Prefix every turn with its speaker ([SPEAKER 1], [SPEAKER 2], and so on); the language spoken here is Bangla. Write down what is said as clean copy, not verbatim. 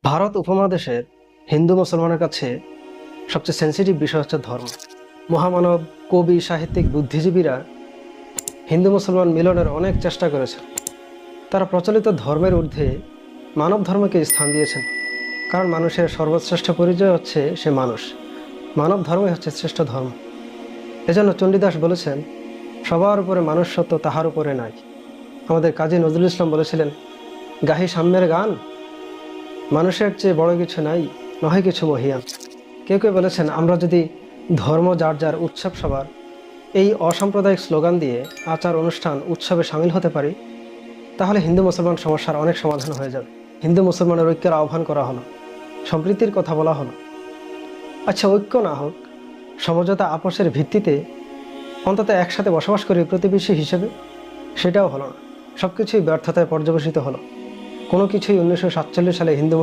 [SPEAKER 1] ভারত উপমহাদেশের হিন্দু মুসলমানের কাছে সবচেয়ে সেন্সিটিভ বিষয় হচ্ছে ধর্ম। মহামানব, কবি, সাহিত্যিক, বুদ্ধিজীবীরা হিন্দু মুসলমান মিলনের অনেক চেষ্টা করেছেন। তারা প্রচলিত ধর্মের ঊর্ধ্বে মানব ধর্মকে স্থান দিয়েছেন, কারণ মানুষের সর্বশ্রেষ্ঠ পরিচয় হচ্ছে সে মানুষ। মানব ধর্মই হচ্ছে শ্রেষ্ঠ ধর্ম। এজন্য চণ্ডীদাস বলেছেন, সবার উপরে মানুষ সত্য, তাহার উপরে নাই। আমাদের কাজী নজরুল ইসলাম বলেছিলেন, গাহি সাম্যের গান, মানুষের চেয়ে বড় কিছু নাই, নহে কিছু মহিয়ান। কেউ কেউ বলেছেন, আমরা যদি ধর্ম যার যার, উৎসব সবার, এই অসাম্প্রদায়িক স্লোগান দিয়ে আচার অনুষ্ঠান উৎসবে সামিল হতে পারি, তাহলে হিন্দু মুসলমান সমস্যার অনেক সমাধান হয়ে যাবে। হিন্দু মুসলমানের ঐক্যের আহ্বান করা হলো, সম্প্রীতির কথা বলা হলো। আচ্ছা, ঐক্য না হোক, সমঝোতা আপোষের ভিত্তিতে অন্তত একসাথে বসবাস করি প্রতিবেশী হিসেবে, সেটাও হলো না। সব কিছুই ব্যর্থতায় পর্যবসিত হলো। কোনো কিছুই 1947 সালে হিন্দু